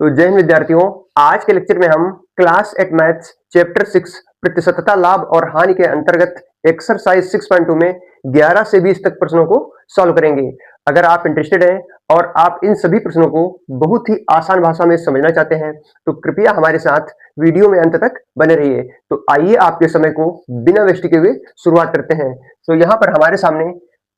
तो जय हिंद विद्यार्थियों, आज के लेक्चर में हम क्लास 8 मैथ्स चैप्टर 6 प्रतिशतता लाभ और हानि के अंतर्गत एक्सरसाइज 6.2 में 11 से 20 तक प्रश्नों को सॉल्व करेंगे। अगर आप इंटरेस्टेड हैं और आप इन सभी प्रश्नों को बहुत ही आसान भाषा में समझना चाहते हैं तो कृपया हमारे साथ वीडियो में अंत तक बने रहिए। तो आइए आपके समय को बिना वेस्ट किए हुए शुरुआत करते हैं। तो यहाँ पर हमारे सामने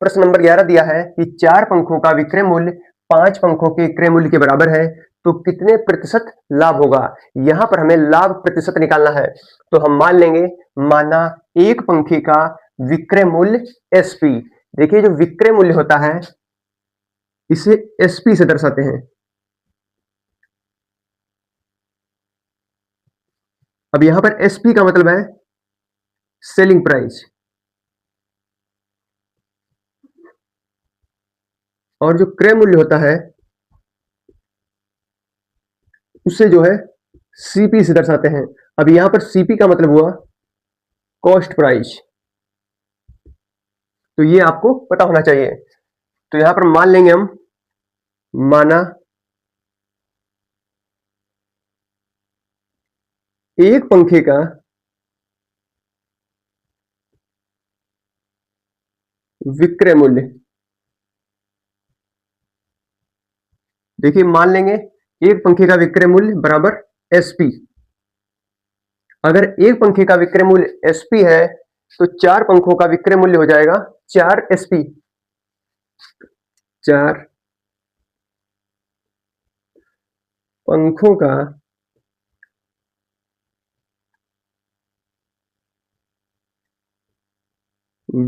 प्रश्न नंबर 11 दिया है कि 4 पंखों का विक्रय मूल्य 5 पंखों के क्रय मूल्य के बराबर है, तो कितने प्रतिशत लाभ होगा। यहां पर हमें लाभ प्रतिशत निकालना है। तो हम मान लेंगे, माना एक पंखे का विक्रय मूल्य एसपी। देखिए, जो विक्रय मूल्य होता है इसे एसपी से दर्शाते हैं। अब यहां पर एसपी का मतलब है सेलिंग प्राइस, और जो क्रय मूल्य होता है उससे जो है सीपी से दर्शाते हैं। अब यहां पर सीपी का मतलब हुआ कॉस्ट प्राइस, तो ये आपको पता होना चाहिए। तो यहां पर मान लेंगे हम, माना एक पंखे का विक्रय मूल्य, देखिए मान लेंगे एक पंखे का विक्रय मूल्य बराबर एसपी। अगर एक पंखे का विक्रय मूल्य एसपी है तो 4 पंखों का विक्रय मूल्य हो जाएगा 4 एसपी। 4 पंखों का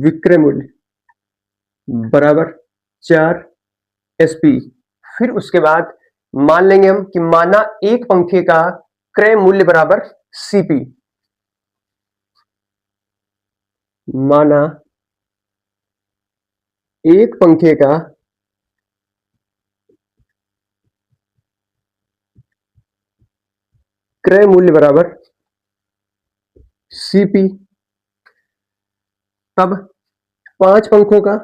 विक्रय मूल्य बराबर 4 एसपी। फिर उसके बाद मान लेंगे हम कि माना एक पंखे का क्रय मूल्य बराबर सीपी। माना एक पंखे का क्रय मूल्य बराबर सीपी, तब 5 पंखों का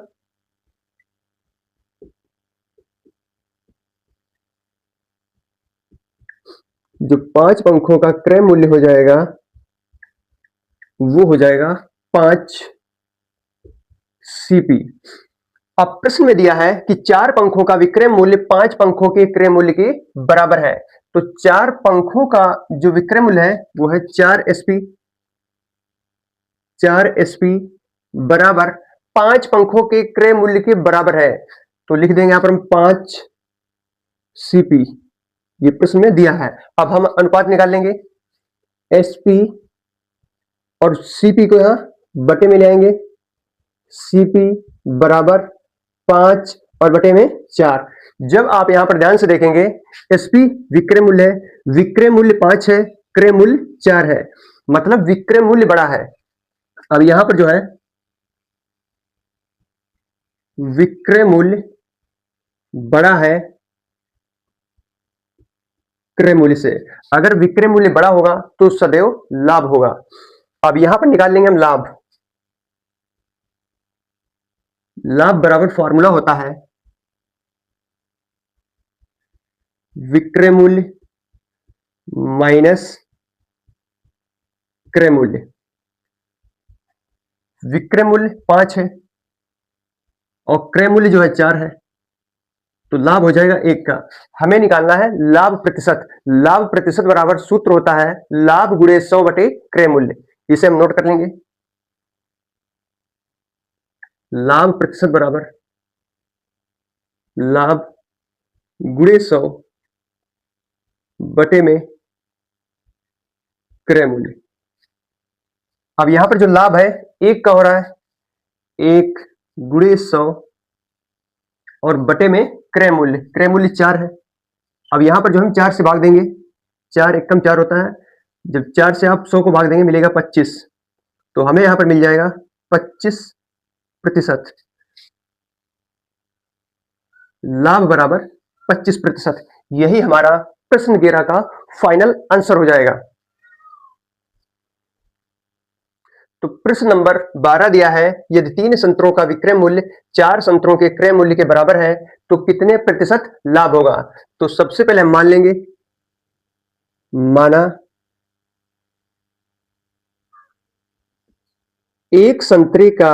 जो 5 पंखों का क्रय मूल्य हो जाएगा वो हो जाएगा 5 सीपी। अब प्रश्न में दिया है कि 4 पंखों का विक्रय मूल्य 5 पंखों के क्रय मूल्य के बराबर है। तो 4 पंखों का जो विक्रय मूल्य है वो है 4 एसपी। 4 एसपी बराबर 5 पंखों के क्रय मूल्य के बराबर है, तो लिख देंगे यहां पर हम 5 सीपी। ये प्रश्न में दिया है। अब हम अनुपात निकाल लेंगे, एसपी और सीपी को यहां बटे में ले आएंगे। सीपी बराबर 5 और बटे में 4। जब आप यहां पर ध्यान से देखेंगे, एसपी विक्रय मूल्य है, विक्रय मूल्य 5 है, क्रय मूल्य 4 है, मतलब विक्रय मूल्य बड़ा है। अब यहां पर जो है विक्रय मूल्य बड़ा है क्रय मूल्य से। अगर विक्रय मूल्य बड़ा होगा तो सदैव लाभ होगा। अब यहां पर निकाल लेंगे हम लाभ। लाभ बराबर फॉर्मूला होता है विक्रय मूल्य माइनस क्रय मूल्य। विक्रय मूल्य 5 है और क्रय मूल्य जो है 4 है, तो लाभ हो जाएगा 1 का। हमें निकालना है लाभ प्रतिशत। लाभ प्रतिशत बराबर सूत्र होता है लाभ गुणे 100 बटे क्रय मूल्य। इसे हम नोट कर लेंगे। लाभ प्रतिशत बराबर लाभ गुणे 100 बटे में क्रय मूल्य। अब यहां पर जो लाभ है 1 का हो रहा है, 1 गुणे 100 और बटे में क्रय मूल्य। क्रय मूल्य 4 है। अब यहां पर जो हम 4 से भाग देंगे, 4 एकम 4 होता है, जब 4 से आप 100 को भाग देंगे मिलेगा 25, तो हमें यहां पर मिल जाएगा 25%। लाभ बराबर 25%। यही हमारा प्रश्न 11 का फाइनल आंसर हो जाएगा। तो प्रश्न नंबर 12 दिया है, यदि 3 संतरों का विक्रय मूल्य 4 संतरों के क्रय मूल्य के बराबर है तो कितने प्रतिशत लाभ होगा। तो सबसे पहले हम मान लेंगे माना एक संतरे का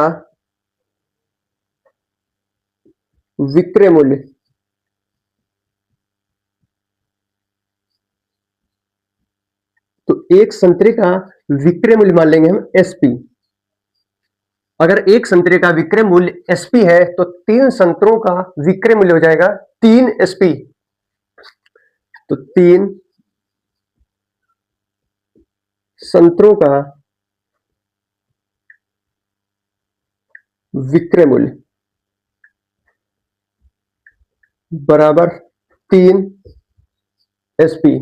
विक्रय मूल्य तो एक संतरे का विक्रय मूल्य मान लेंगे हम एसपी। अगर एक संतरे का विक्रय मूल्य एसपी है तो 3 संतरों का विक्रय मूल्य हो जाएगा 3 एसपी। तो 3 संतरों का विक्रय मूल्य बराबर 3 एसपी।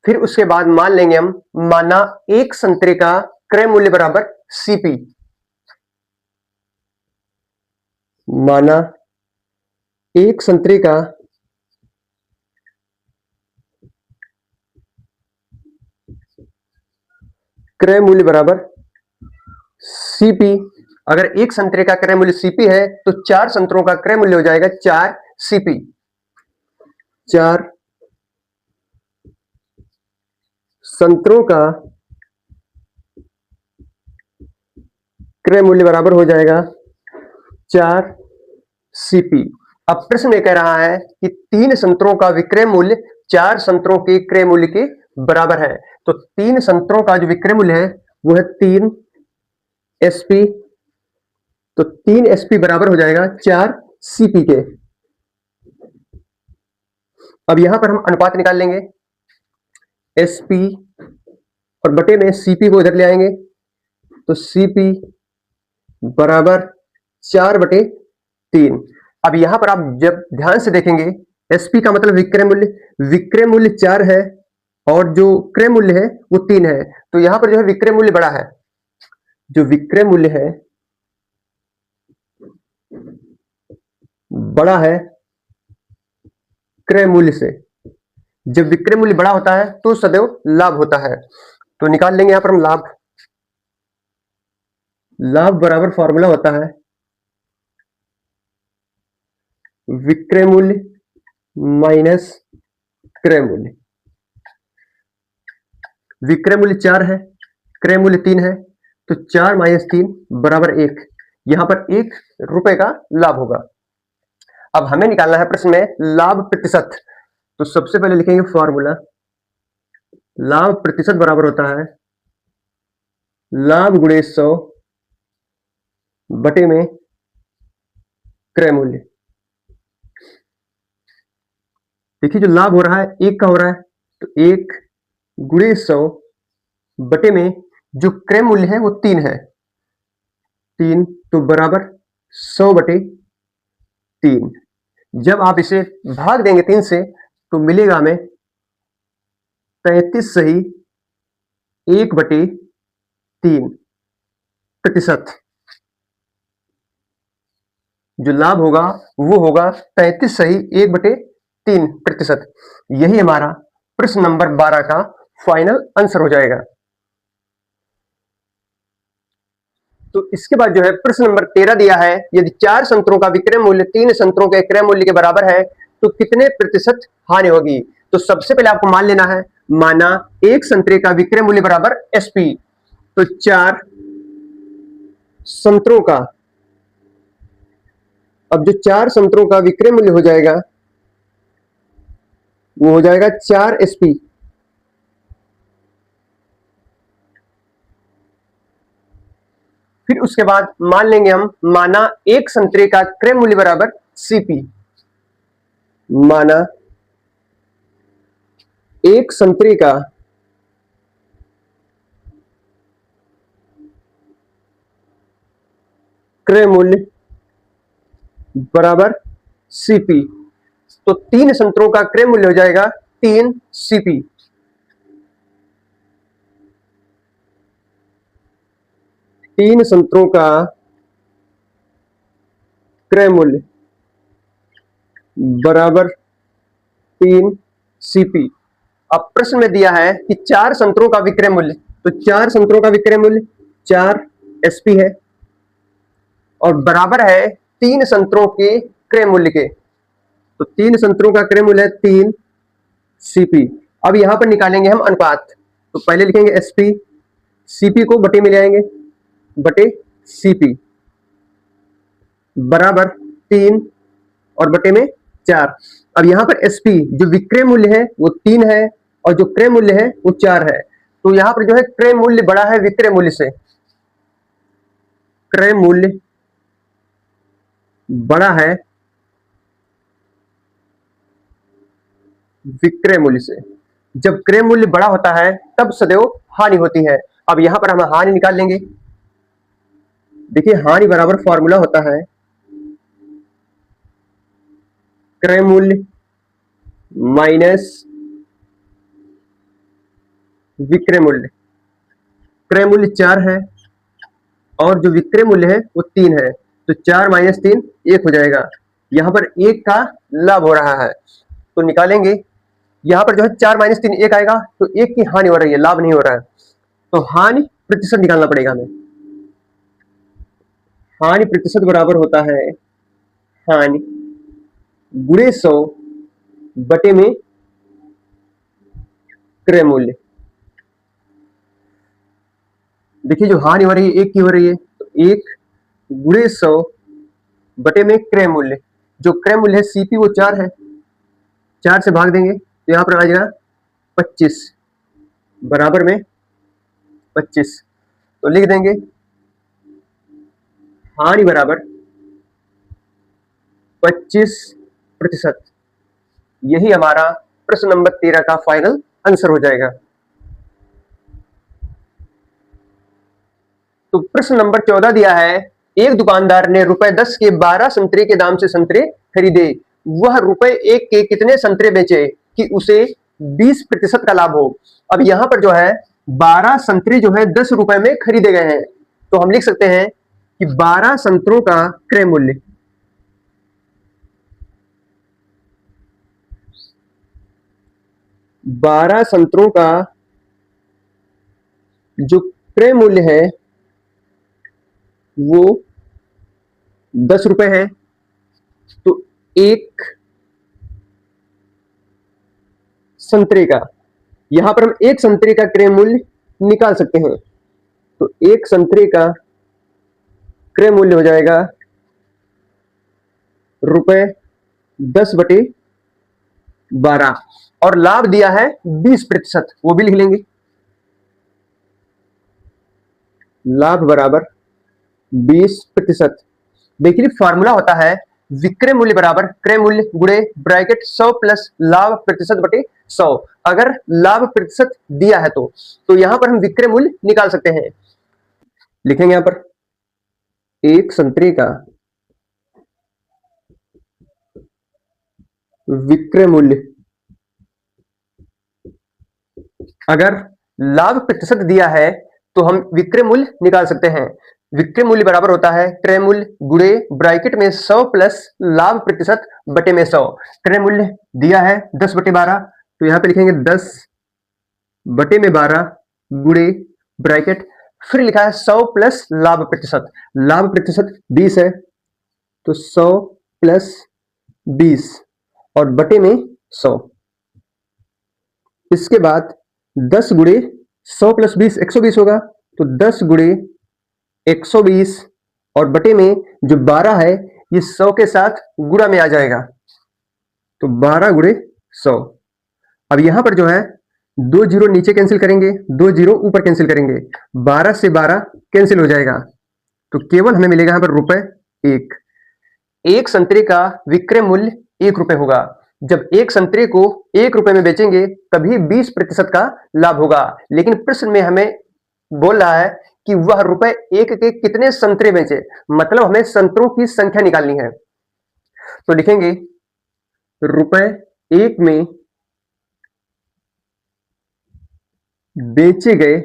फिर उसके बाद मान लेंगे हम, माना एक संतरे का क्रय मूल्य बराबर सीपी। माना एक संतरे का क्रय मूल्य बराबर सीपी। अगर एक संतरे का क्रय मूल्य सीपी है तो 4 संतरों का क्रय मूल्य हो जाएगा 4 सीपी। 4 संतरों का क्रय मूल्य बराबर हो जाएगा 4 सीपी। अब प्रश्न ये कह रहा है कि 3 संतरों का विक्रय मूल्य 4 संतरों के क्रय मूल्य के बराबर है। तो 3 संतरों का जो विक्रय मूल्य है वो है 3 एसपी। तो 3 एसपी बराबर हो जाएगा 4 सीपी के। अब यहां पर हम अनुपात निकाल लेंगे, एसपी और बटे में सीपी को इधर ले आएंगे तो सीपी बराबर 4/3। अब यहां पर आप जब ध्यान से देखेंगे, एसपी का मतलब विक्रय मूल्य 4 है और जो क्रय मूल्य है वो 3 है। तो यहां पर जो है विक्रय मूल्य बड़ा है, जो विक्रय मूल्य है बड़ा है क्रय मूल्य से। जब विक्रय मूल्य बड़ा होता है तो सदैव लाभ होता है। तो निकाल लेंगे यहां पर हम लाभ। लाभ बराबर फॉर्मूला होता है विक्रय मूल्य माइनस क्रय मूल्य। विक्रय मूल्य 4 है, क्रय मूल्य 3 है, तो 4 - 3 बराबर 1। यहां पर 1 रुपए का लाभ होगा। अब हमें निकालना है प्रश्न में लाभ प्रतिशत। तो सबसे पहले लिखेंगे फॉर्मूला, लाभ प्रतिशत बराबर होता है लाभ गुणे 100 बटे में क्रय मूल्य। देखिए जो लाभ हो रहा है 1 का हो रहा है, तो 1 गुणे 100 बटे में जो क्रय मूल्य है वो 3 है, 3 तो बराबर 100/3। जब आप इसे भाग देंगे 3 से तो मिलेगा हमें 33 सही 1/3 प्रतिशत। जो लाभ होगा वो होगा 33 सही 1/3 प्रतिशत। यही हमारा प्रश्न नंबर 12 का फाइनल आंसर हो जाएगा। तो इसके बाद जो है प्रश्न नंबर 13 दिया है, यदि 4 संतरों का विक्रय मूल्य 3 संतरों के क्रय मूल्य के बराबर है तो कितने प्रतिशत हानि होगी। तो सबसे पहले आपको मान लेना है, माना एक संतरे का विक्रय मूल्य बराबर एसपी। तो 4 संतरों का, अब जो 4 संतरों का विक्रय मूल्य हो जाएगा वो हो जाएगा 4 एसपी। फिर उसके बाद मान लेंगे हम, माना एक संतरे का क्रय मूल्य बराबर सीपी। माना एक संतरे का क्रय मूल्य बराबर सीपी। तो 3 संतरों का क्रय मूल्य हो जाएगा 3 सीपी। 3 संतरों का क्रय मूल्य बराबर 3 सीपी। अब प्रश्न में दिया है कि 4 संतरों का विक्रय मूल्य, तो 4 संतरों का विक्रय मूल्य 4 एसपी है और बराबर है 3 संतरों के क्रय मूल्य के। तो 3 संतरों का क्रय मूल्य है 3 सीपी। अब यहां पर निकालेंगे हम अनुपात। तो पहले लिखेंगे एसपी, सीपी को बटे में ले आएंगे, बटे सीपी बराबर 3 और बटे में 4। अब यहां पर एसपी जो विक्रय मूल्य है वो 3 है और जो क्रय मूल्य है वो 4 है। तो यहां पर जो है क्रय मूल्य बड़ा है विक्रय मूल्य से, क्रय मूल्य बड़ा है विक्रय मूल्य से। जब क्रय मूल्य बड़ा होता है तब सदैव हानि होती है। अब यहां पर हम हानि निकाल लेंगे। देखिए हानि बराबर फॉर्मूला होता है क्रय मूल्य माइनस विक्रय मूल्य। क्रय मूल्य 4 है और जो विक्रय मूल्य है वो 3 है, तो 4 माइनस 3 1 हो जाएगा। यहां पर 1 का लाभ हो रहा है तो निकालेंगे। यहां पर जो है 4 माइनस 3 1 आएगा, तो 1 की हानि हो रही है, लाभ नहीं हो रहा है। तो हानि प्रतिशत निकालना पड़ेगा हमें। हानि प्रतिशत बराबर होता है हानि गुणे 100 बटे में क्रय मूल्य। देखिए जो हानि हो रही है 1 की हो रही है, तो 1 गुणे 100 बटे में क्रय मूल्य। जो क्रय मूल्य है सीपी वो 4 है, 4 से भाग देंगे तो यहां पर आ जाएगा 25 बराबर में 25। तो लिख देंगे हानि बराबर 25%। यही हमारा प्रश्न नंबर 13 का फाइनल आंसर हो जाएगा। तो प्रश्न नंबर 14 दिया है, एक दुकानदार ने ₹10 के 12 संतरे के दाम से संतरे खरीदे। वह ₹1 के कितने संतरे बेचे कि उसे 20% का लाभ हो। अब यहां पर जो है 12 संतरे जो है 10 रुपए में खरीदे गए हैं, तो हम लिख सकते हैं कि 12 संतरों का क्रय मूल्य 12 संतरों का जो क्रय मूल्य है वो 10 रुपए है। तो एक संतरे का, यहां पर हम एक संतरे का क्रय मूल्य निकाल सकते हैं। तो एक संतरे का क्रय मूल्य हो जाएगा ₹10/12 और लाभ दिया है 20%, वो भी लिख लेंगे। लाभ बराबर 20%। देखिए फॉर्मूला होता है विक्रय मूल्य बराबर क्रय मूल्य गुणे ब्रैकेट 100 प्लस लाभ प्रतिशत बटे 100। अगर लाभ प्रतिशत दिया है तो यहां पर हम विक्रय मूल्य निकाल सकते हैं। लिखेंगे यहां पर एक संतरे का विक्रय मूल्य, अगर लाभ प्रतिशत दिया है तो हम विक्रय मूल्य निकाल सकते हैं। विक्रय मूल्य बराबर होता है क्रय मूल्य गुणे ब्रैकेट में 100 प्लस लाभ प्रतिशत बटे में 100। क्रय मूल्य दिया है 10/12, तो यहां पे लिखेंगे 10/12 गुणे ब्रैकेट, फिर लिखा है 100 प्लस लाभ प्रतिशत। लाभ प्रतिशत 20 है, तो 100 प्लस 20 और बटे में 100। इसके बाद 10 गुणे 100 प्लस 20 120 होगा, तो 10 गुणे 120 और बटे में जो 12 है ये 100 के साथ गुणा में आ जाएगा, तो 12 गुणे 100। अब यहां पर जो है 2 जीरो नीचे कैंसिल करेंगे, 2 जीरो ऊपर कैंसिल करेंगे, 12 से 12 कैंसिल हो जाएगा, तो केवल हमें मिलेगा यहां पर ₹1। एक संतरे का विक्रय मूल्य ₹1 होगा। जब एक संतरे को ₹1 में बेचेंगे तभी 20% का लाभ होगा। लेकिन प्रश्न में हमें बोल रहा है कि वह ₹1 के कितने संतरे बेचे, मतलब हमें संतरों की संख्या निकालनी है। तो लिखेंगे ₹1 में बेचे गए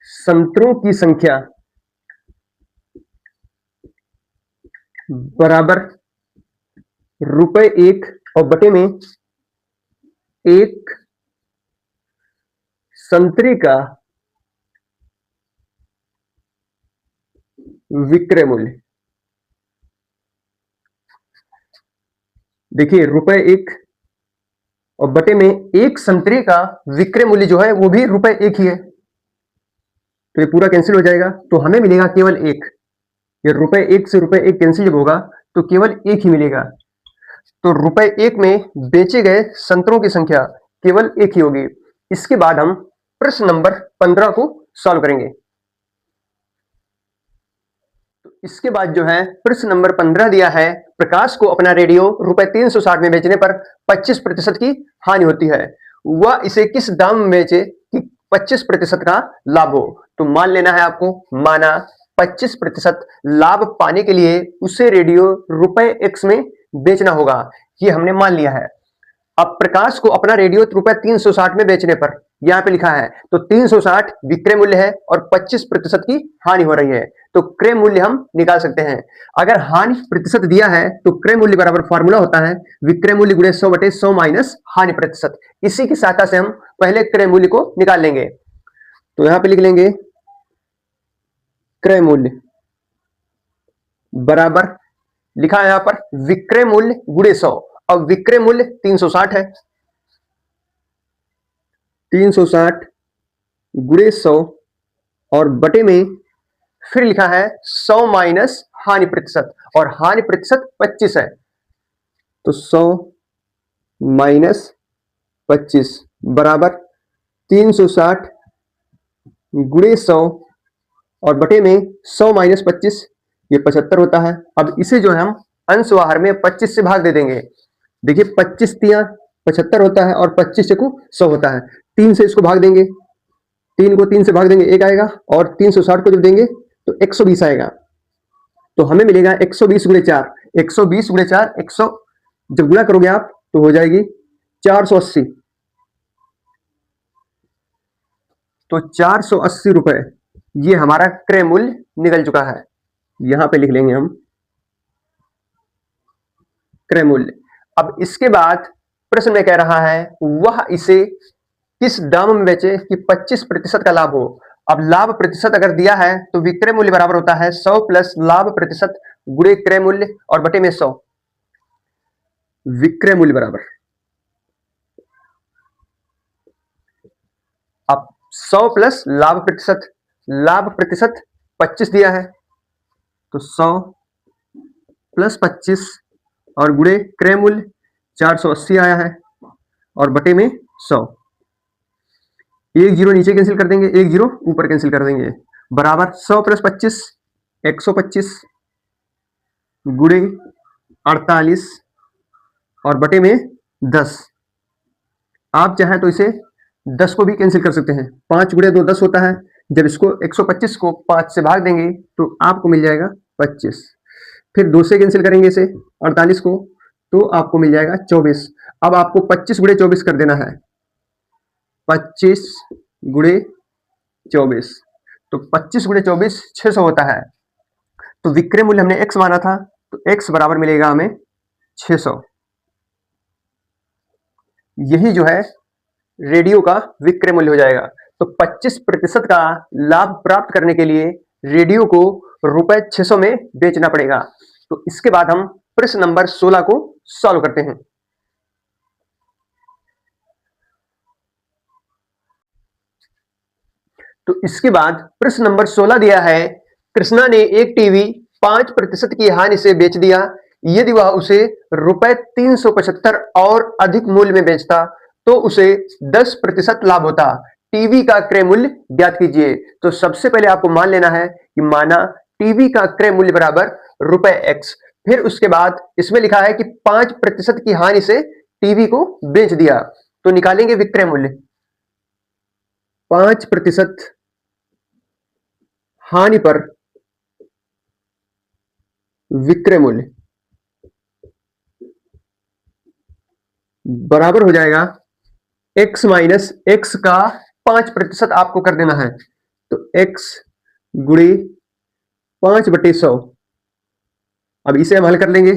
संतरों की संख्या बराबर ₹1 और बटे में एक संतरे का विक्रय मूल्य। देखिए ₹1 और बटे में एक संतरे का विक्रय मूल्य जो है वो भी ₹1 ही है, तो ये पूरा कैंसिल हो जाएगा, तो हमें मिलेगा केवल 1। ये ₹1 से ₹1 कैंसिल जब होगा तो केवल 1 ही मिलेगा, तो ₹1 में बेचे गए संतरों की संख्या केवल 1 ही होगी। इसके बाद हम प्रश्न नंबर 15 को सॉल्व करेंगे। तो इसके बाद जो है प्रश्न नंबर 15 दिया है, प्रकाश को अपना रेडियो ₹360 में बेचने पर 25% की हानि होती है, वह इसे किस दाम में बेचे कि 25% का लाभ हो। तो मान लेना है आपको, माना 25% लाभ पाने के लिए उसे रेडियो ₹X में बेचना होगा, ये हमने मान लिया है। अब प्रकाश को अपना रेडियो ₹360 में बेचने पर, यहां पे लिखा है, तो 360 विक्रय मूल्य है और 25% की हानि हो रही है, तो क्रय मूल्य हम निकाल सकते हैं। अगर हानि प्रतिशत दिया है तो क्रय मूल्य बराबर फॉर्मूला होता है विक्रय मूल्य गुणे 100/100 माइनस हानि प्रतिशत। इसी की सहायता से हम पहले क्रय मूल्य को निकाल लेंगे। तो यहां पे लिख लेंगे क्रय मूल्य बराबर, लिखा है यहां पर विक्रय मूल्य गुणे 100। अब विक्रय मूल्य 360 है, 360 गुणे 100 और बटे में फिर लिखा है 100 माइनस हानि प्रतिशत, और हानि प्रतिशत 25 है, तो 100 माइनस 25 बराबर 360 गुणे 100 और बटे में 100 माइनस 25, ये 75 होता है। अब इसे जो है हम अंश बाहर में 25 से भाग दे देंगे। देखिए 25 तिया 75 होता है और 25 चकु 100 होता है, 3 से इसको भाग देंगे, 3 को 3 से भाग देंगे 1 आएगा, और 360 को जब देंगे तो 120 आएगा, तो हमें मिलेगा 120 गुणे 4, 120 गुणे 4 100, जब गुणा करोगे आप तो हो जाएगी 480, तो 480 रुपए ये हमारा क्रय मूल्य निकल चुका है। यहां पे लिख लेंगे हम क्रय मूल्य। अब इसके बाद प्रश्न में कह रहा है वह इसे किस दाम में बेचे कि 25% का लाभ हो। अब लाभ प्रतिशत अगर दिया है तो विक्रय मूल्य बराबर होता है 100 प्लस लाभ प्रतिशत गुणे क्रय मूल्य और बटे में 100। विक्रय मूल्य बराबर, अब 100 प्लस लाभ प्रतिशत 25 दिया है, तो 100 प्लस 25 और गुणे क्रय मूल्य 480 आया है और बटे में 100। एक जीरो नीचे कैंसिल कर देंगे, एक जीरो ऊपर कैंसिल कर देंगे, बराबर 100 प्लस 25 125 गुणे 48 और बटे में 10। आप चाहें तो इसे 10 को भी कैंसिल कर सकते हैं, 5 गुणे 2 10 होता है, जब इसको 125 को 5 से भाग देंगे तो आपको मिल जाएगा 25, फिर 2 से कैंसिल करेंगे इसे 48 को तो आपको मिल जाएगा 24। अब आपको 25 गुणे 24 कर देना है, 25 गुणे 24, तो 25 गुणे 24 600 होता है, तो विक्रय मूल्य हमने x माना था, तो x बराबर मिलेगा हमें 600। यही जो है रेडियो का विक्रय मूल्य हो जाएगा। तो 25% का लाभ प्राप्त करने के लिए रेडियो को ₹600 में बेचना पड़ेगा। तो इसके बाद हम प्रश्न नंबर 16 को सॉल्व करते हैं। तो इसके बाद प्रश्न नंबर 16 दिया है, कृष्णा ने एक टीवी 5% की हानि से बेच दिया, यदि वह उसे ₹375 और अधिक मूल्य में बेचता तो उसे 10% लाभ होता। टीवी का क्रय मूल्य ज्ञात कीजिए। तो सबसे पहले आपको मान लेना है कि माना टीवी का क्रय मूल्य बराबर ₹X, फिर उसके बाद इसमें लिखा है कि 5% की हानि से टीवी को बेच दिया, तो निकालेंगे विक्रय मूल्य। 5% हानि पर विक्रय मूल्य बराबर हो जाएगा x माइनस एक्स का 5% आपको कर देना है, तो x गुणे 5/100। अब इसे हम हल कर लेंगे,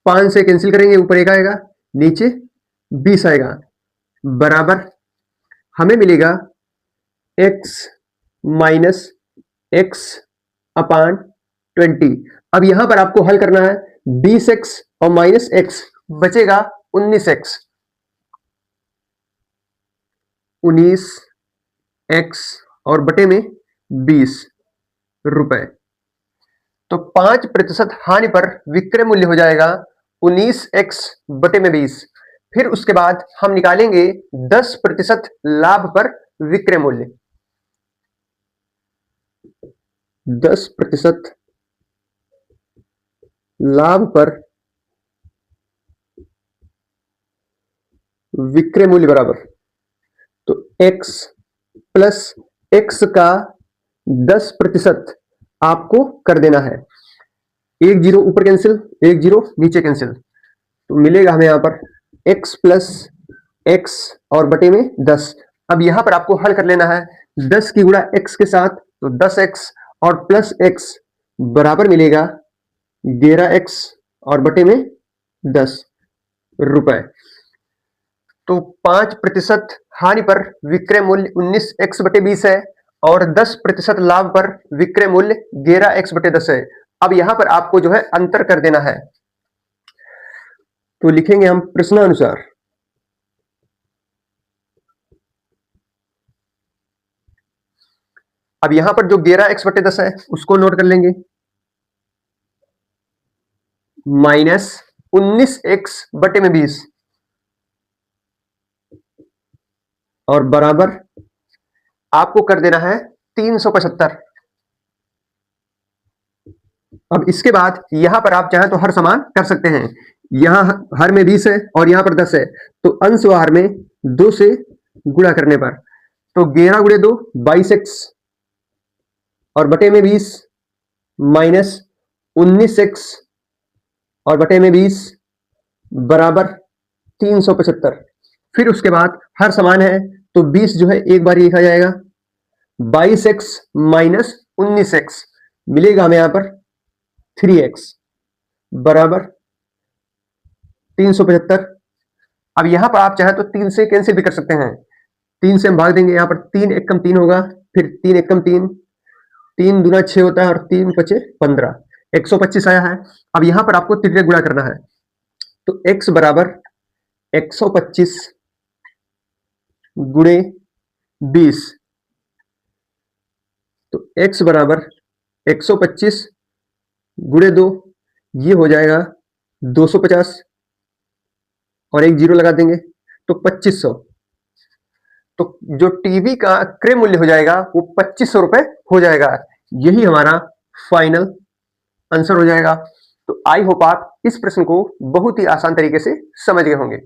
5 से कैंसिल करेंगे, ऊपर 1 आएगा, नीचे 20 आएगा, बराबर हमें मिलेगा x माइनस एक्स अपान 20। अब यहां पर आपको हल करना है 20x और माइनस एक्स बचेगा 19x, 19x और बटे में 20 रुपए। तो 5% हानि पर विक्रय मूल्य हो जाएगा 19x बटे में 20। फिर उसके बाद हम निकालेंगे 10% लाभ पर विक्रय मूल्य। 10% लाभ पर विक्रय मूल्य बराबर, तो x प्लस x का 10% आपको कर देना है। एक जीरो ऊपर कैंसिल, एक जीरो नीचे कैंसिल, तो मिलेगा हमें यहां पर x प्लस x और बटे में 10। अब यहां पर आपको हल कर लेना है 10 की गुणा x के साथ, तो 10x और प्लस x बराबर मिलेगा 11x और बटे में 10 रुपए। तो 5% हानि पर विक्रय मूल्य 19x बटे 20 है और 10% लाभ पर विक्रय मूल्य 11x बटे 10 है। अब यहां पर आपको जो है अंतर कर देना है, तो लिखेंगे हम प्रश्नानुसार। अब यहां पर जो 11x बटे 10 है उसको नोट कर लेंगे, माइनस 19x बटे में 20 और बराबर आपको कर देना है 375। अब इसके बाद यहां पर आप चाहें तो हर समान कर सकते हैं। यहां हर में 20 है और यहां पर 10 है, तो अंश व हर में 2 से गुणा करने पर, तो 11 गुणे 2 22x और बटे में 20 माइनस 19x और बटे में 20 बराबर 375। फिर उसके बाद हर समान है, तो 20 जो है एक बार लिखा जाएगा, 22x माइनस 19x मिलेगा हमें यहां पर 3x बराबर 375। अब यहां पर आप चाहें तो 3 से कैंसिल भी कर सकते हैं। 3 से हम भाग देंगे, यहां पर 3 एकम 3 होगा, फिर 3 एकम 3, 3 दूना 6 होता है और 3 पचे 15, 125 आया है। अब यहां पर आपको तिर्य गुणा करना है, तो x बराबर 125 गुणे 20, तो x बराबर 125 गुणे 2, ये हो जाएगा 250 और एक जीरो लगा देंगे तो 2500। तो जो टीवी का क्रय मूल्य हो जाएगा वो 2500 रुपए हो जाएगा। यही हमारा फाइनल आंसर हो जाएगा। तो आई होप आप इस प्रश्न को बहुत ही आसान तरीके से समझ गए होंगे।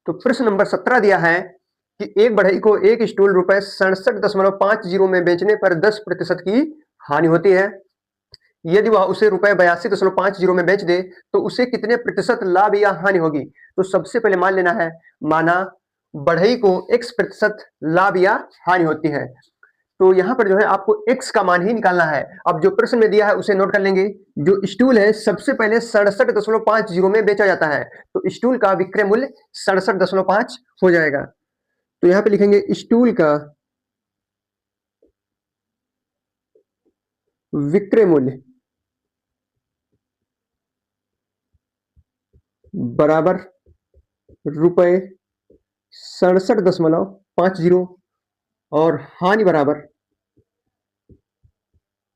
तो प्रश्न नंबर 17 दिया है कि एक बढ़ई को एक स्टूल रुपए 67.50 में बेचने पर 10% की हानि होती है। यदि वह उसे रुपए 82.50 में बेच दे तो उसे कितने प्रतिशत लाभ या हानि होगी। तो सबसे पहले मान लेना है, माना बढ़ई को x% लाभ या हानि होती है, तो यहां पर जो है आपको x का मान ही निकालना है। अब जो प्रश्न में दिया है उसे नोट कर लेंगे। जो स्टूल है सबसे पहले 67.50 में बेचा जाता है, तो स्टूल का विक्रय मूल्य 67.5 हो जाएगा। तो यहां पे लिखेंगे स्टूल का विक्रय मूल्य बराबर रुपए 67.50 और हानि बराबर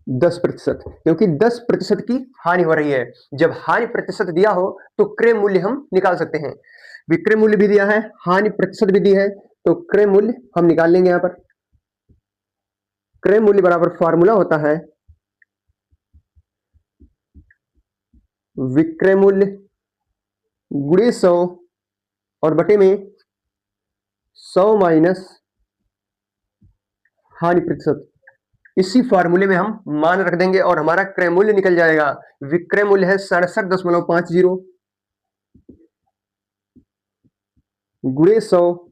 10%, क्योंकि 10% की हानि हो रही है। जब हानि प्रतिशत दिया हो तो क्रय मूल्य हम निकाल सकते हैं। विक्रय मूल्य भी दिया है, हानि प्रतिशत भी दी है, तो क्रय मूल्य हम निकाल लेंगे। यहां पर क्रय मूल्य बराबर फॉर्मूला होता है विक्रय मूल्य गुणे 100 और बटे में 100 माइनस हानि प्रतिशत। इसी फार्मूले में हम मान रख देंगे और हमारा क्रय मूल्य निकल जाएगा। विक्रय मूल्य है 67.50 गुणे 100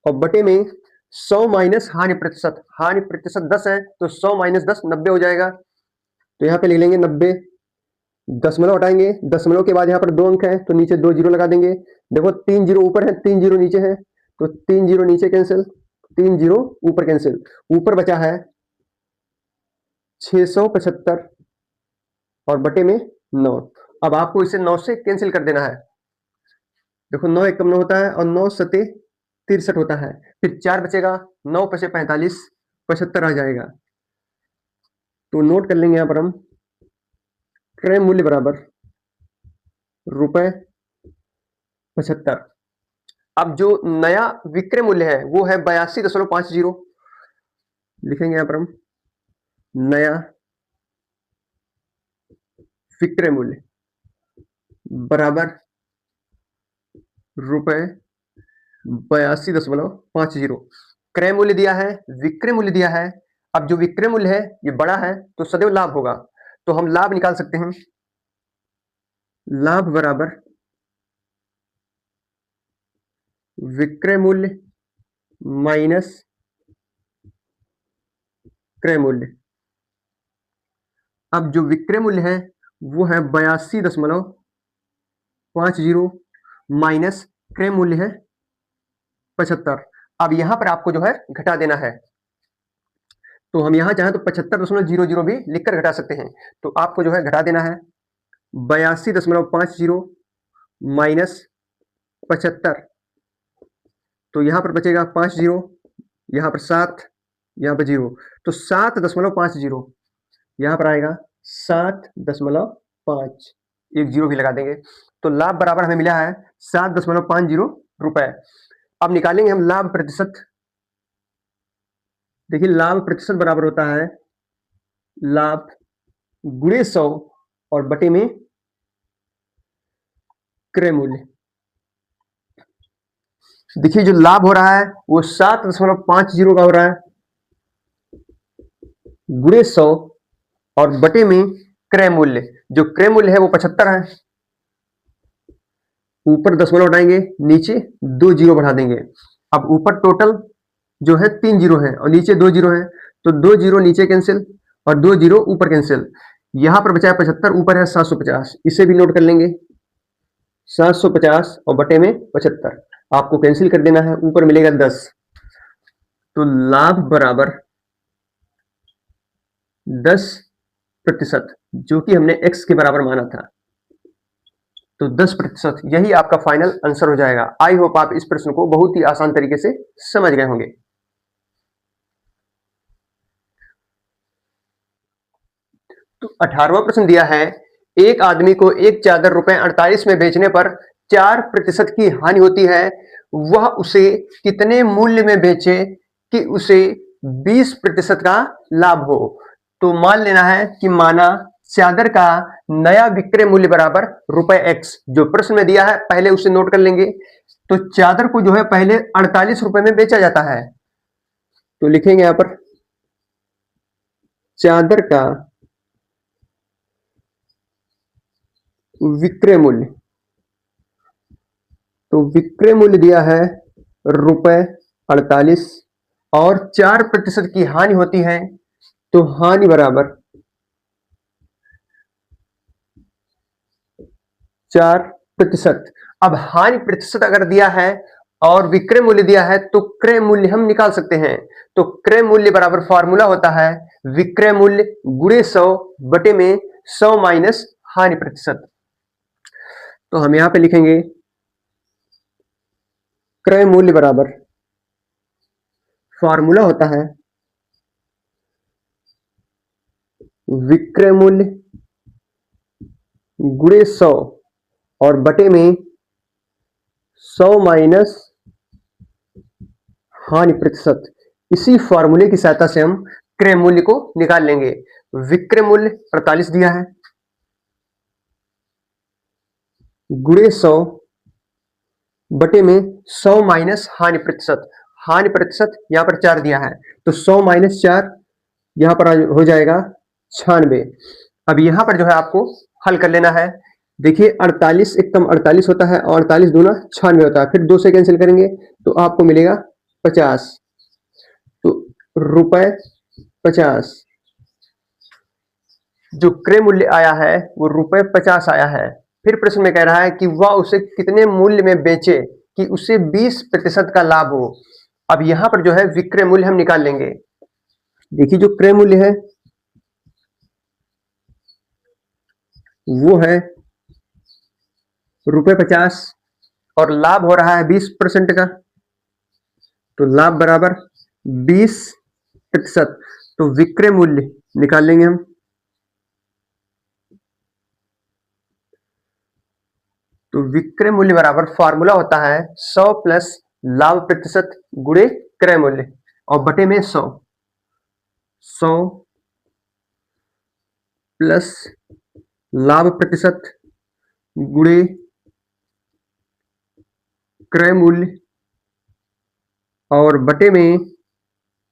और बटे में 100 माइनस हानि प्रतिशत। हानि प्रतिशत 10 है, तो 100 माइनस 10 90 हो जाएगा। तो यहां पे लिख लेंगे 90, दशमलव हटाएंगे, दशमलव के बाद यहां पर 2 अंक है तो नीचे 2 जीरो लगा देंगे। देखो 3 जीरो ऊपर है, 3 जीरो नीचे है, तो 3 जीरो नीचे कैंसिल, 3 जीरो ऊपर कैंसिल, ऊपर बचा है 675 और बटे में 9। अब आपको इसे 9 से कैंसिल कर देना है। देखो 9 एक कम 9 होता है और 9 सते 63 होता है, फिर 4 बचेगा, 9 पचे 45, 75 आ जाएगा। तो नोट कर लेंगे यहां पर हम क्रय मूल्य बराबर ₹75। अब जो नया विक्रय मूल्य है वो है 82.50। लिखेंगे यहां पर हम नया विक्रय मूल्य बराबर ₹82.50। क्रय मूल्य दिया है, विक्रय मूल्य दिया है। अब जो विक्रय मूल्य है ये बड़ा है तो सदैव लाभ होगा, तो हम लाभ निकाल सकते हैं। लाभ बराबर विक्रय मूल्य माइनस क्रय मूल्य। अब जो विक्रय मूल्य है वो है 82.50 माइनस क्रय मूल्य है 75। अब यहां पर आपको जो है घटा देना है, तो हम यहां चाहें तो 75.00 भी लिखकर घटा सकते हैं। तो आपको जो है घटा देना है 82.50 माइनस 75। तो यहां पर बचेगा 50, यहां पर 7, यहां पर 0, तो 7.50 यहां पर आएगा 7.5, एक 0 भी लगा देंगे। तो लाभ बराबर हमें मिला है 7.50 रुपए। अब निकालेंगे हम लाभ प्रतिशत। देखिए लाभ प्रतिशत बराबर होता है लाभ गुणे 100 और बटे में क्रय मूल्य। देखिए जो लाभ हो रहा है वो 7.50 का हो रहा है गुणे 100 और बटे में क्रय मूल्य। जो क्रय मूल्य है वो 75 है। ऊपर दशमलव हटाएंगे, नीचे 2 जीरो बढ़ा देंगे। अब ऊपर टोटल जो है 3 जीरो है और नीचे 2 जीरो है, तो 2 जीरो नीचे कैंसिल और 2 जीरो ऊपर कैंसिल। यहां पर बचा है 75, ऊपर है 750, इसे भी नोट कर लेंगे 750 और बटे में 75। आपको कैंसिल कर देना है, ऊपर मिलेगा 10। तो लाभ बराबर 10%, जो कि हमने x के बराबर माना था। तो 10%, यही आपका फाइनल आंसर हो जाएगा। आई होप आप इस प्रश्न को बहुत ही आसान तरीके से समझ गए होंगे। तो 18वां प्रश्न दिया है, एक आदमी को एक चादर ₹48 में बेचने पर 4% की हानि होती है, वह उसे कितने मूल्य में बेचे कि उसे 20% का लाभ हो। तो मान लेना है कि माना चादर का नया विक्रय मूल्य बराबर ₹x, जो प्रश्न में दिया है पहले उसे नोट कर लेंगे। तो चादर को जो है पहले 48 रुपए में बेचा जाता है, तो लिखेंगे यहां पर चादर का विक्रय मूल्य। तो विक्रय मूल्य दिया है ₹48 और 4% की हानि होती है, तो हानि बराबर 4%। अब हानि प्रतिशत अगर दिया है और विक्रय मूल्य दिया है तो क्रय मूल्य हम निकाल सकते हैं। तो क्रय मूल्य बराबर फॉर्मूला होता है विक्रय मूल्य गुणे 100 बटे में 100 माइनस हानि प्रतिशत। तो हम यहां पे लिखेंगे क्रय मूल्य बराबर फॉर्मूला होता है विक्रय मूल्य गुणे 100 और बटे में 100 माइनस हानि प्रतिशत। इसी फॉर्मूले की सहायता से हम क्रय मूल्य को निकाल लेंगे। विक्रय मूल्य 48 दिया है गुणे 100 बटे में 100 माइनस हानि प्रतिशत। हानि प्रतिशत यहां पर 4 दिया है, तो 100 माइनस 4 यहां पर हो जाएगा 96। अब यहां पर जो है आपको हल कर लेना है। देखिए 48 एकदम 48 होता है और 48 दूना 96 होता है, फिर 2 से कैंसिल करेंगे तो आपको मिलेगा 50। तो ₹50 जो क्रय मूल्य आया है वो ₹50 आया है। फिर प्रश्न में कह रहा है कि वह उसे कितने मूल्य में बेचे कि उसे 20% का लाभ हो। अब यहां पर जो है विक्रय मूल्य हम निकाल लेंगे। देखिए जो क्रय मूल्य है वो है ₹50 और लाभ हो रहा है 20% का, तो लाभ बराबर 20%। तो विक्रय मूल्य निकाल लेंगे हम। तो विक्रय मूल्य बराबर फॉर्मूला होता है 100 प्लस लाभ प्रतिशत गुणे क्रय मूल्य और बटे में 100 प्लस लाभ प्रतिशत गुणे क्रय मूल्य और बटे में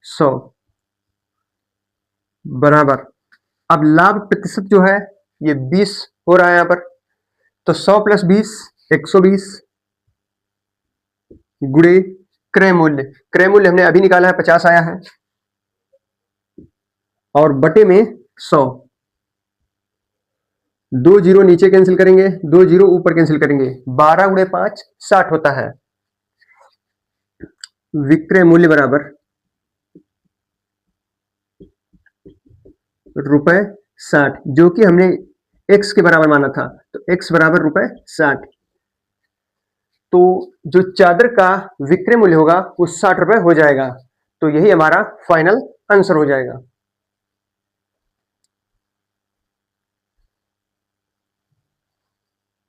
100 बराबर, अब लाभ प्रतिशत जो है ये 20 हो रहा है यहां पर, तो 100 प्लस 20 120 गुणे क्रय मूल्य हमने अभी निकाला है 50 आया है और बटे में 100। 2 जीरो नीचे कैंसिल करेंगे, 2 जीरो ऊपर कैंसिल करेंगे, 12 गुणे 5 60 होता है। विक्रय मूल्य बराबर ₹60, जो कि हमने x के बराबर माना था, तो x बराबर ₹60। तो जो चादर का विक्रय मूल्य होगा वो ₹60 हो जाएगा। तो यही हमारा फाइनल आंसर हो जाएगा।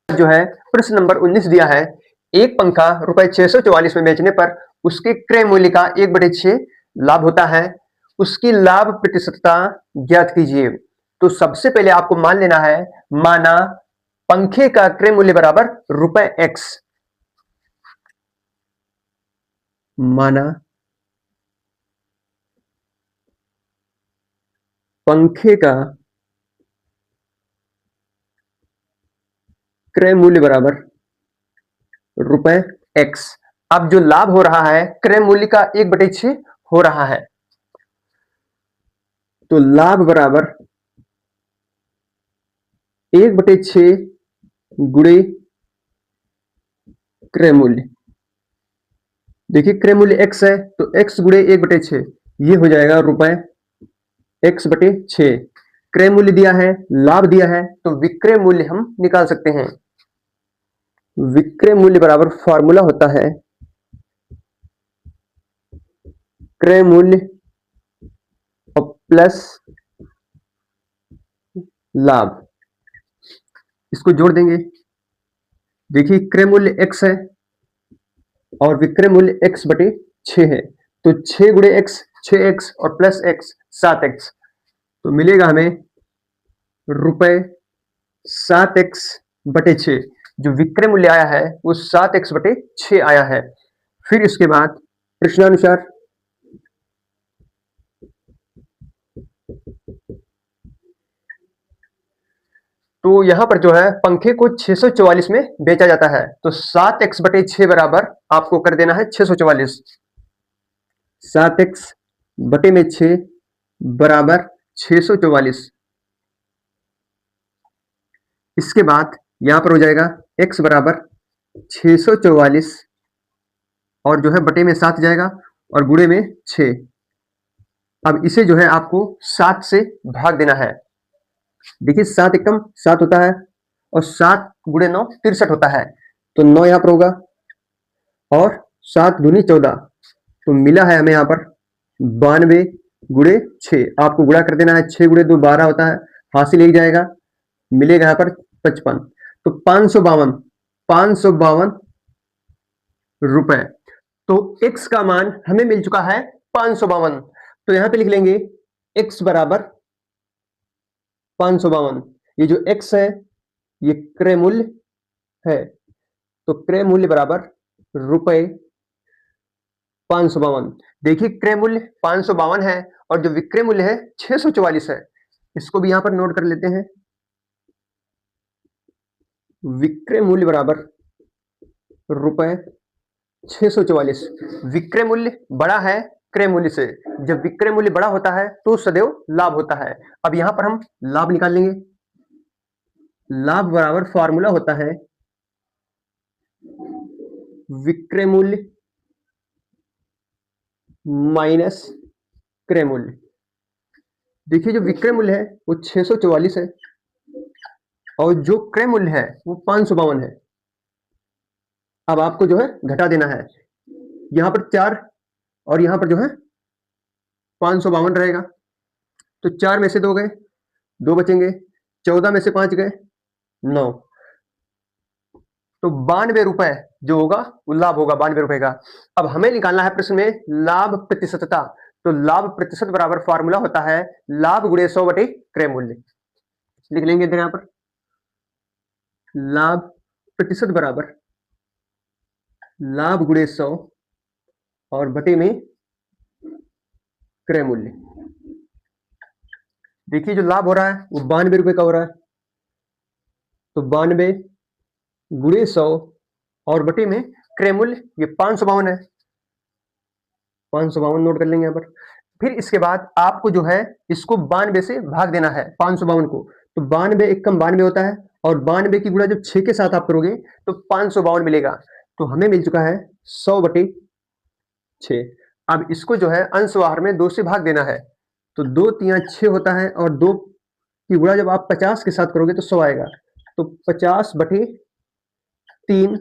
जो है प्रश्न नंबर 19 दिया है, एक पंखा ₹644 में बेचने पर उसके क्रय मूल्य का 1/6 लाभ होता है, उसकी लाभ प्रतिशतता ज्ञात कीजिए। तो सबसे पहले आपको मान लेना है, माना पंखे का क्रय मूल्य बराबर ₹X, माना पंखे का क्रय मूल्य बराबर ₹X। अब जो लाभ हो रहा है क्रय मूल्य का 1/6 हो रहा है, तो लाभ बराबर 1/6 गुणे क्रय मूल्य। देखिए क्रय मूल्य x है, तो x गुणे 1/6 ये हो जाएगा ₹x/6। क्रय मूल्य दिया है, लाभ दिया है, तो विक्रय मूल्य हम निकाल सकते हैं। विक्रय मूल्य बराबर फॉर्मूला होता है क्रय मूल्य और प्लस लाभ, इसको जोड़ देंगे। देखिए क्रय मूल्य x है और विक्रय मूल्य x/6 है, तो 6 गुणे x 6x और प्लस x 7x, तो मिलेगा हमें ₹7x/6। जो विक्रय मूल्य आया है वो 7x/6 आया है। फिर इसके बाद प्रश्नानुसार तो यहां पर जो है पंखे को 644 में बेचा जाता है, तो 7x/6 बराबर आपको कर देना है 644। 7x/6 बराबर 644। इसके बाद यहां पर हो जाएगा x बराबर 644 और जो है बटे में 7 जाएगा और गुणे में 6। अब इसे जो है आपको 7 से भाग देना है। देखिए 7 एकम 7 होता है और 7 गुणे 9 63 होता है, तो 9 यहां पर होगा और 7 दूनी 14, तो मिला है हमें यहां पर 92 गुणे 6। आपको गुणा कर देना है, 6 गुणे 2 12 होता है, हासिल एक जाएगा, मिलेगा यहां पर 55, तो 552 रुपए। तो x का मान हमें मिल चुका है 552, तो यहां पे लिख लेंगे x बराबर 552। ये जो x है ये क्रय मूल्य है, तो क्रय मूल्य बराबर ₹552। देखिए क्रय मूल्य 552 है और जो विक्रय मूल्य है 644 है, इसको भी यहां पर नोट कर लेते हैं। विक्रय मूल्य बराबर ₹644। विक्रय मूल्य बड़ा है क्रय मूल्य से, जब विक्रय मूल्य बड़ा होता है तो सदैव लाभ होता है। अब यहां पर हम लाभ निकाल लेंगे। लाभ बराबर फॉर्मूला होता है विक्रय मूल्य माइनस क्रय मूल्य। देखिए जो विक्रय मूल्य है वो 644 है और जो क्रय मूल्य है वो 552 है। अब आपको जो है घटा देना है, यहां पर 4 और यहां पर जो है 552 रहेगा, तो 4 में से 2 गए, 2 बचेंगे, 14 में से 5 गए, 9, तो 92 रुपए जो होगा वो लाभ होगा 92 रुपए का। अब हमें निकालना है प्रश्न में लाभ प्रतिशतता, तो लाभ प्रतिशत बराबर फार्मूला होता है लाभ गुणे 100 बटे क्रय मूल्य। लिख लेंगे इधर यहां पर लाभ प्रतिशत बराबर लाभ गुणे 100 और बटे में क्रय मूल्य। देखिए जो लाभ हो रहा है वो 92 रुपए का हो रहा है, तो 92 गुणे 100 और बटे में क्रय मूल्य ये 552 है, 552 नोट कर लेंगे यहाँ पर। फिर इसके बाद आपको जो है इसको 92 से भाग देना है 552 को, तो 92 एक कम 92 होता है और 92 की गुणा जब 6 के साथ आप करोगे तो 552 मिलेगा, तो हमें मिल चुका है 100 बटे 6। अब इसको जो है अंशवाहर में 2 से भाग देना है, तो 2 तिया 6 होता है और 2 की गुणा जब आप 50 के साथ करोगे तो 100 आएगा, तो 50 बटे 3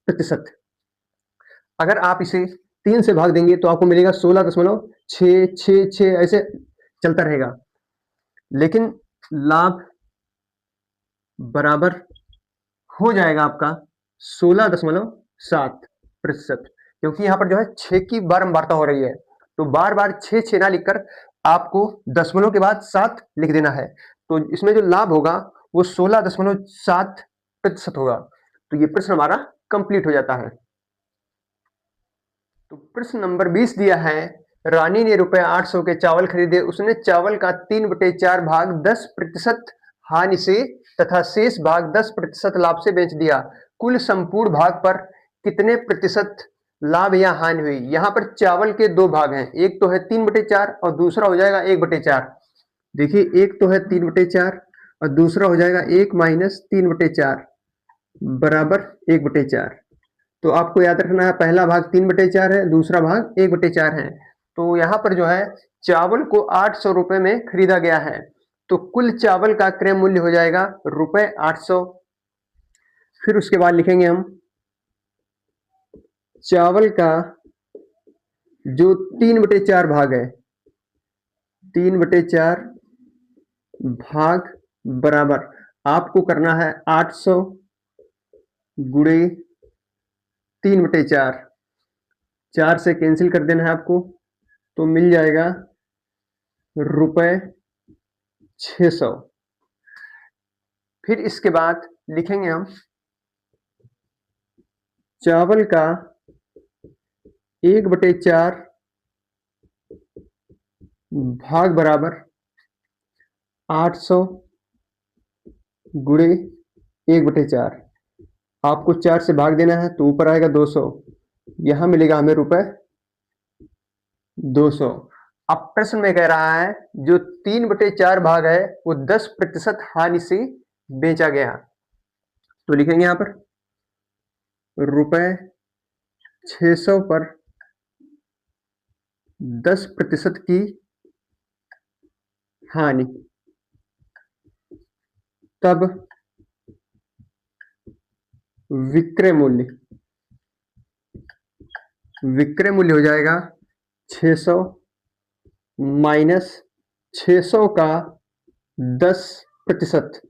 प्रतिशत। अगर आप इसे 3 से भाग देंगे तो आपको मिलेगा 16.666 ऐसे चलता रहेगा, लेकिन लाभ बराबर हो जाएगा आपका 16.7%, क्योंकि यहां पर जो है 6 की बारंबारता हो रही है, तो बार बार 6 ना लिखकर आपको दशमलव के बाद 7 लिख देना है, तो इसमें जो लाभ होगा वो 16.7% होगा। तो ये प्रश्न हमारा कंप्लीट हो जाता है। तो प्रश्न नंबर 20 दिया है, रानी ने रुपए 800 के चावल खरीदे, उसने चावल का 3/4 भाग 10% हानि से तथा शेष भाग 10% लाभ से बेच दिया, कुल संपूर्ण भाग पर कितने प्रतिशत लाभ या हानि हुई। यहां पर चावल के 2 भाग हैं, एक तो है 3/4 और दूसरा हो जाएगा 1/4। देखिए एक तो है 3/4 और दूसरा हो जाएगा 1 माइनस 3/4 बराबर 1/4। तो आपको याद रखना है पहला भाग 3/4 है, दूसरा भाग 1/4 है। तो यहां पर जो है चावल को 800 रुपए में खरीदा गया है, तो कुल चावल का क्रय मूल्य हो जाएगा रुपए 800। फिर उसके बाद लिखेंगे हम चावल का जो 3/4 भाग है, 3/4 भाग बराबर आपको करना है 800 गुणे 3/4, 4 से कैंसिल कर देना है आपको, तो मिल जाएगा रुपए 600। फिर इसके बाद लिखेंगे हम चावल का 1/4 भाग बराबर 800 गुणे 1/4, आपको 4 से भाग देना है तो ऊपर आएगा 200, यहां मिलेगा हमें रुपए 200। अब प्रश्न में कह रहा है जो 3/4 भाग है वो 10% हानि से बेचा गया, तो लिखेंगे यहां पर रुपए 600 पर 10% की हानि, तब विक्रय मूल्य हो जाएगा 600 माइनस 600 का 10%,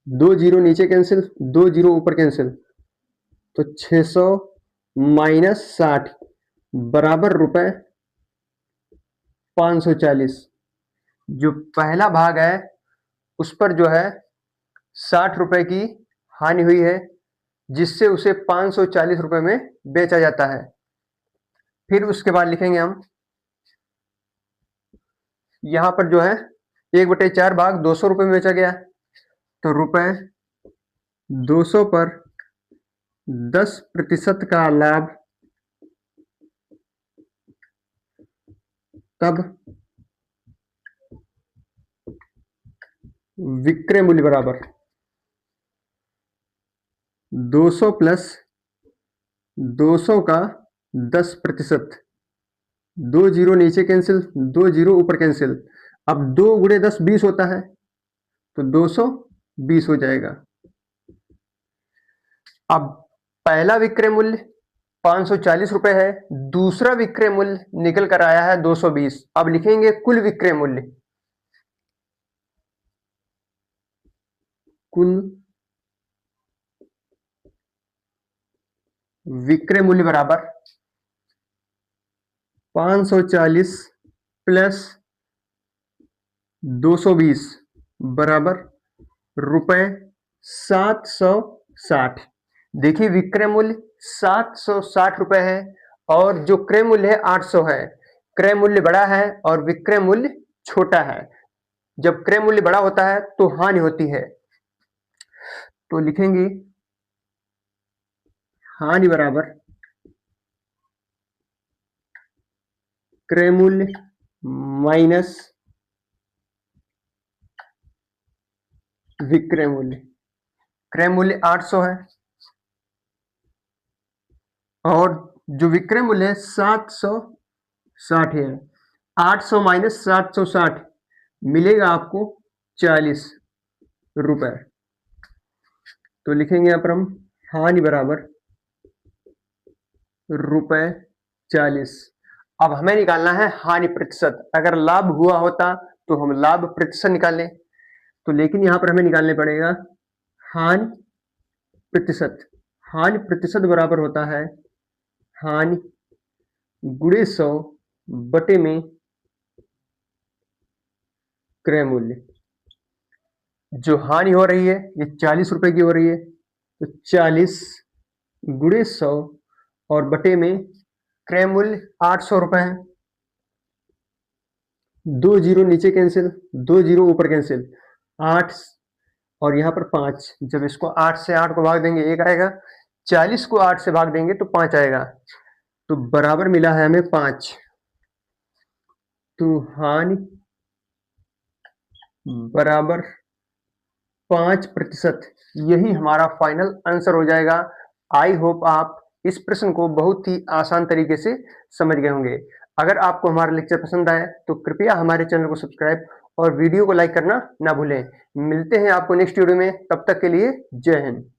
2 जीरो नीचे कैंसिल, 2 जीरो ऊपर कैंसिल, तो 600 माइनस 60 बराबर रुपए 540। जो पहला भाग है उस पर जो है 60 रुपए की हानि हुई है, जिससे उसे 540 रुपए में बेचा जाता है। फिर उसके बाद लिखेंगे हम यहां पर जो है 1/4 भाग 200 रुपए में बेचा गया, तो रुपए 200 पर 10% का लाभ, तब विक्रय मूल्य बराबर 200 प्लस 200 का 10%, 2 जीरो नीचे कैंसिल, 2 जीरो ऊपर कैंसिल, अब 2 गुणे 10 20 होता है, तो 220 हो जाएगा। अब पहला विक्रय मूल्य 540 रुपए है, दूसरा विक्रय मूल्य निकल कर आया है 220। अब लिखेंगे कुल विक्रय मूल्य, कुल विक्रय मूल्य बराबर 540 प्लस 220 बराबर रुपए 760। देखिए विक्रय मूल्य 760 रुपए है और जो क्रय मूल्य है 800 है। क्रय मूल्य बड़ा है और विक्रय मूल्य छोटा है। जब क्रय मूल्य बड़ा होता है तो हानि होती है, तो लिखेंगे हानि बराबर क्रय मूल्य माइनस विक्रय मूल्य। क्रय मूल्य 800 है और जो विक्रय मूल्य है 760 है। 800 माइनस 760 मिलेगा आपको 40 रुपए। तो लिखेंगे यहाँ पर हम हानि बराबर रुपए 40। अब हमें निकालना है हानि प्रतिशत। अगर लाभ हुआ होता तो हम लाभ प्रतिशत निकालें, तो लेकिन यहां पर हमें निकालने पड़ेगा हानि प्रतिशत। हानि प्रतिशत बराबर होता है हानि गुणे 100 बटे में क्रय मूल्य। जो हानि हो रही है ये 40 रुपए की हो रही है, तो 40 गुणे 100 और बटे में क्रय मूल्य 800 रुपए है। 2 जीरो नीचे कैंसिल, 2 जीरो ऊपर कैंसिल, 8 और यहाँ पर 5। जब इसको 8 से 8 को भाग देंगे 1 आएगा, 40 को 8 से भाग देंगे तो 5 आएगा, तो बराबर मिला है हमें 5। तो हानि बराबर 5%। यही हमारा फाइनल आंसर हो जाएगा। आई होप आप इस प्रश्न को बहुत ही आसान तरीके से समझ गए होंगे। अगर आपको हमारा लेक्चर पसंद आए तो कृपया हमारे चैनल को सब्सक्राइब और वीडियो को लाइक करना ना भूलें। मिलते हैं आपको नेक्स्ट वीडियो में, तब तक के लिए जय हिंद।